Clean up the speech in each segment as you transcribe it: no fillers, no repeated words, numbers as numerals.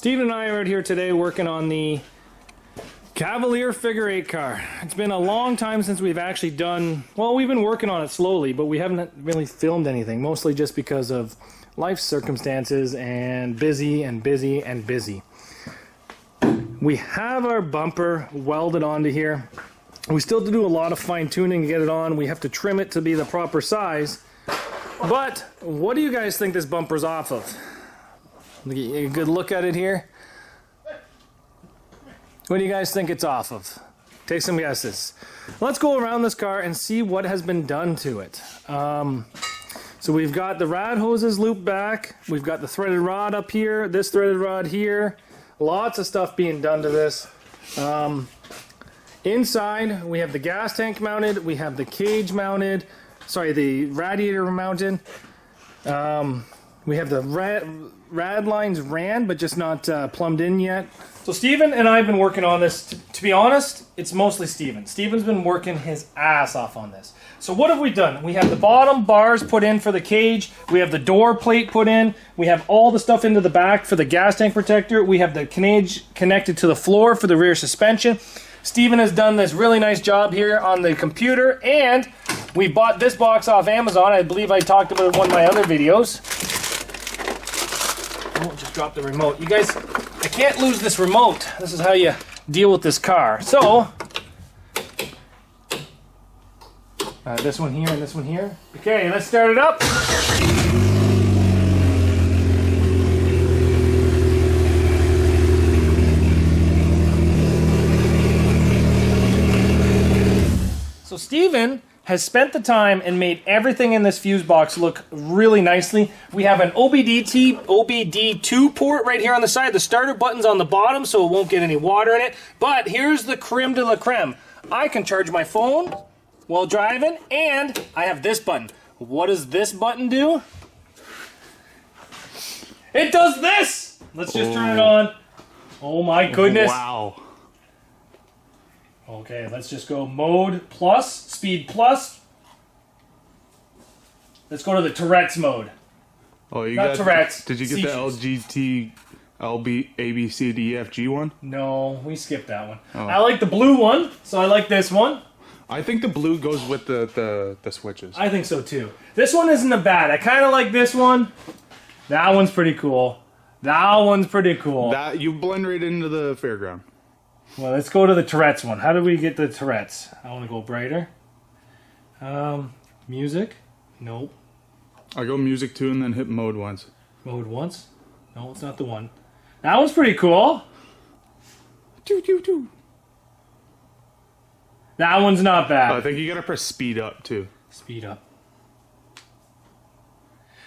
Steve and I are out here today working on the Cavalier figure 8 car. It's been a long time since we've actually done, well, we've been working on it slowly, but we haven't really filmed anything, mostly just because of life circumstances and busy and busy and busy. We have our bumper welded onto here. We still have to do a lot of fine tuning to get it on. We have to trim it to be the proper size. But what do you guys think this bumper's off of? A good look at it here. What do you guys think it's off of? Take some guesses. Let's go around this car and see what has been done to it. So we've got the rad hoses looped back. We've got the threaded rod up here. This threaded rod here. Lots of stuff being done to this. Inside, we have the gas tank mounted. We have the cage mounted. Sorry, the radiator mounted. We have the rad lines ran, but just not plumbed in yet. So Steven and I have been working on this. To be honest, it's mostly Steven. Steven's been working his ass off on this. So what have we done? We have the bottom bars put in for the cage. We have the door plate put in. We have all the stuff into the back for the gas tank protector. We have the cage connected to the floor for the rear suspension. Steven has done this really nice job here on the computer, and we bought this box off Amazon. I believe I talked about it in one of my other videos. Oh, just dropped the remote. You guys, I can't lose this remote. This is how you deal with this car. So, this one here and this one here. Okay, let's start it up. So Steven has spent the time and made everything in this fuse box look really nicely. We have an OBD2 port right here on the side. The starter button's on the bottom, so it won't get any water in it. But here's the creme de la creme. I can charge my phone while driving, and I have this button. What does this button do? It does this! Let's just turn it on. Oh my goodness. Wow. Okay, let's just go mode plus, speed plus. Let's go to the Tourette's mode. Oh, you Not got Tourette's. Did you get the LGT one? No, we skipped that one. Oh. I like the blue one, so I like this one. I think the blue goes with the switches. I think so too. This one isn't a bad. I kind of like this one. That one's pretty cool. That one's pretty cool. That you blend right into the fairground. Well, let's go to the Tourette's one. How do we get the Tourette's? I want to go brighter. Music? Nope. I go music 2 and then hit mode once. Mode once? No, it's not the one. That one's pretty cool. Choo, choo, choo. That one's not bad. I think you gotta press speed up too. Speed up.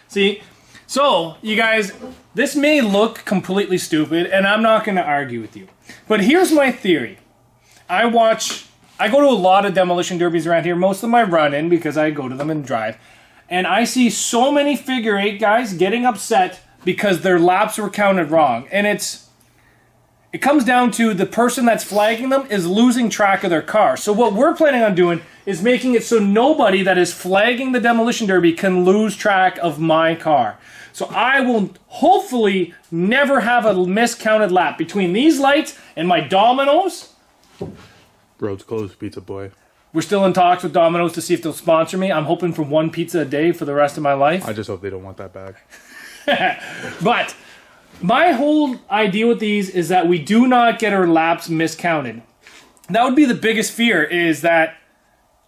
See, so you guys, this may look completely stupid, and I'm not going to argue with you. But here's my theory. I go to a lot of demolition derbies around here. Most of them I run in because I go to them and drive. And I see so many figure 8 guys getting upset because their laps were counted wrong. And it comes down to the person that's flagging them is losing track of their car. So what we're planning on doing is making it so nobody that is flagging the demolition derby can lose track of my car. So I will hopefully never have a miscounted lap between these lights and my Domino's. Road's closed, pizza boy. We're still in talks with Domino's to see if they'll sponsor me. I'm hoping for 1 pizza a day for the rest of my life. I just hope they don't want that back. But my whole idea with these is that we do not get our laps miscounted. That would be the biggest fear, is that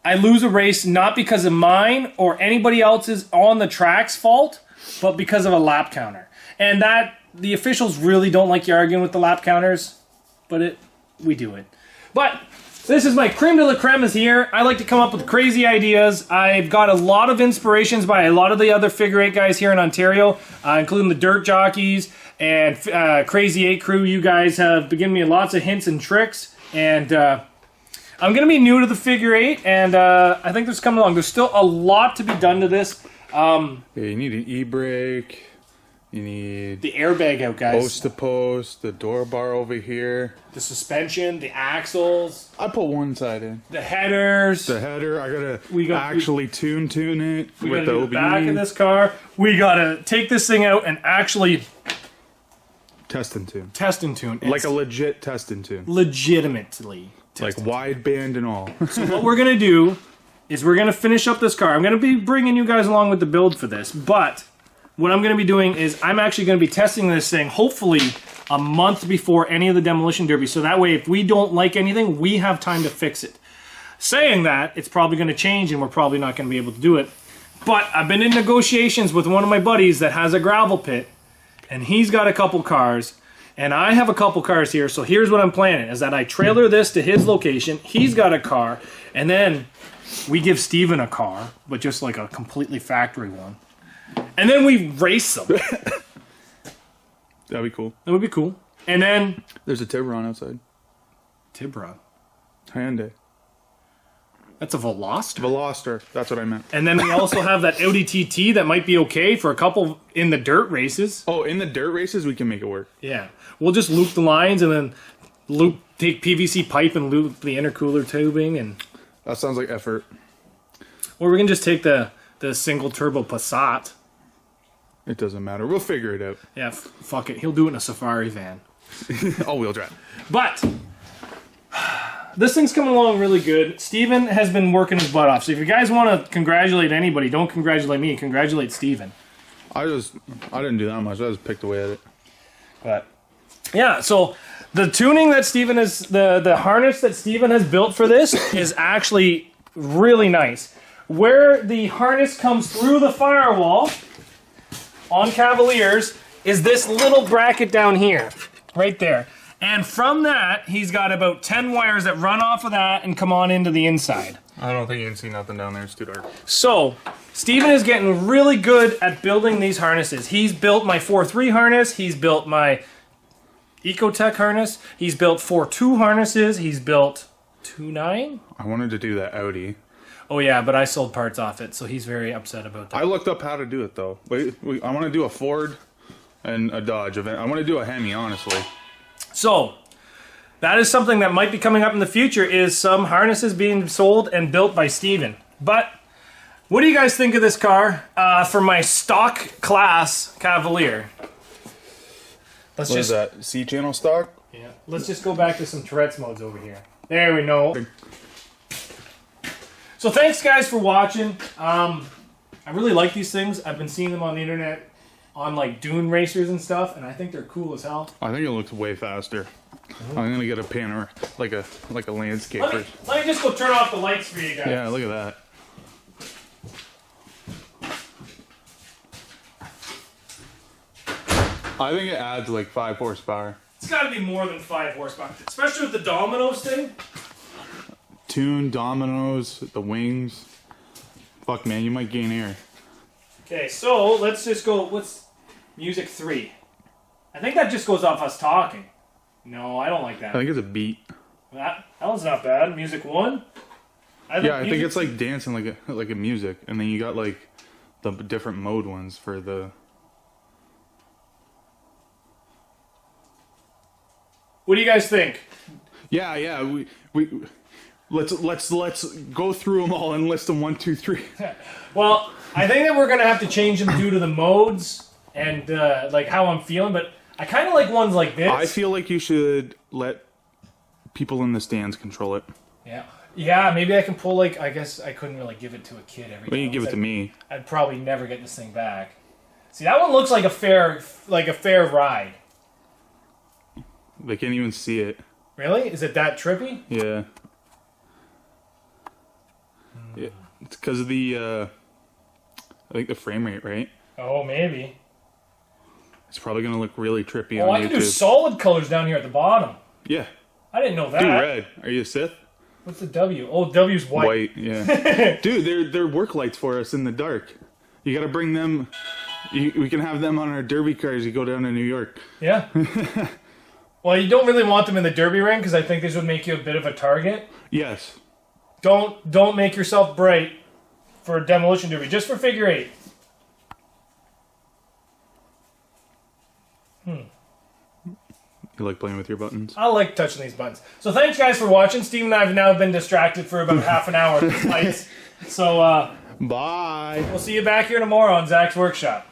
I lose a race not because of mine or anybody else's on the track's fault, but because of a lap counter. And that the officials really don't like you arguing with the lap counters, but we do it. But this is my creme de la creme is here. I like to come up with crazy ideas. I've got a lot of inspirations by a lot of the other figure 8 guys here in Ontario, including the Dirt Jockeys and Crazy 8 Crew. You guys have given me lots of hints and tricks, and I'm going to be new to the figure 8, and I think this is coming along. There's still a lot to be done to this. Yeah, you need an e-brake. You need the airbag out, guys. Post to post, the door bar over here. The suspension, the axles. I put one side in. The headers. The header, I gotta actually tune it with the OBD. Back of this car. We gotta take this thing out and actually Test and tune. Test and tune. Like a legit test and tune. Legitimately. Like wideband and all. So what we're going to do is we're going to finish up this car. I'm going to be bringing you guys along with the build for this. But what I'm going to be doing is I'm actually going to be testing this thing hopefully a month before any of the demolition derby. So that way if we don't like anything, we have time to fix it. Saying that, it's probably going to change and we're probably not going to be able to do it. But I've been in negotiations with one of my buddies that has a gravel pit. And he's got a couple cars, and I have a couple cars here, so here's what I'm planning, is that I trailer this to his location, he's got a car, and then we give Steven a car, but just like a completely factory one. And then we race them. That'd be cool. That would be cool. And then... There's a Tiburon outside. Tiburon? Hyundai. That's a Veloster? Veloster, that's what I meant. And then we also have that Audi TT that might be okay for a couple in the dirt races. Oh, in the dirt races, we can make it work. Yeah. We'll just loop the lines and then take PVC pipe and loop the intercooler tubing. And That sounds like effort. or we can just take the single turbo Passat. It doesn't matter. We'll figure it out. Yeah, fuck it. He'll do it in a safari van. All-wheel drive. But... this thing's coming along really good. Steven has been working his butt off. So if you guys want to congratulate anybody, don't congratulate me. Congratulate Steven. I didn't do that much. I just picked away at it. But yeah, so the tuning that Steven has, the harness that Steven has built for this is actually really nice. Where the harness comes through the firewall on Cavaliers is this little bracket down here, right there. And from that, he's got about 10 wires that run off of that and come on into the inside. I don't think you can see nothing down there. It's too dark. So, Steven is getting really good at building these harnesses. He's built my 4.3 harness. He's built my Ecotech harness. He's built 4.2 harnesses. He's built 2.9. I wanted to do that Audi. Oh yeah, but I sold parts off it, so he's very upset about that. I looked up how to do it, though. I want to do a Ford and a Dodge event. I want to do a Hemi, honestly. So, that is something that might be coming up in the future, is some harnesses being sold and built by Steven. But, what do you guys think of this car for my stock class Cavalier? What is that? C-channel stock? Yeah. Let's just go back to some Tourette's modes over here. There we know. So thanks guys for watching. I really like these things. I've been seeing them on the internet on like dune racers and stuff, and I think they're cool as hell. I think it looks way faster. I'm gonna get a panner, like a landscaper. Let me just go turn off the lights for you guys. Yeah, look at that. I think it adds like 5 horsepower. It's got to be more than 5 horsepower, especially with the Domino's thing. Tune, dominoes, the wings. Fuck man, you might gain air. Okay, so let's just go. What's music 3? I think that just goes off us talking. No, I don't like that. I think it's a beat. That one's not bad. Music 1. I think it's like dancing like a music, and then you got like the different mode ones for the. What do you guys think? Yeah, we let's go through them all and list them 1, 2, 3. Well, I think that we're gonna have to change them due to the modes and like how I'm feeling, but I kind of like ones like this. I feel like you should let people in the stands control it. Yeah, maybe I can pull like, I guess I couldn't really give it to a kid every time. Well, you give it to me. I'd probably never get this thing back. See, that one looks like a fair ride. They can't even see it. Really? Is it that trippy? Yeah. Yeah. It's because of the, I think the frame rate, right? Oh, maybe. It's probably going to look really trippy Oh, on I YouTube. can do solid colors down here at the bottom. Yeah. I didn't know that. Do red. Are you a Sith? What's the W? Oh, W's white. White, yeah. Dude, they're work lights for us in the dark. You got to bring them. We can have them on our derby cars. You go down to New York. Yeah. Well, you don't really want them in the derby ring because I think this would make you a bit of a target. Yes. Don't make yourself bright for a demolition derby. Just for figure 8. You like playing with your buttons? I like touching these buttons. So thanks guys for watching. Steve and I have now been distracted for about half an hour with these lights. So Bye. we'll see you back here tomorrow on Zach's Workshop.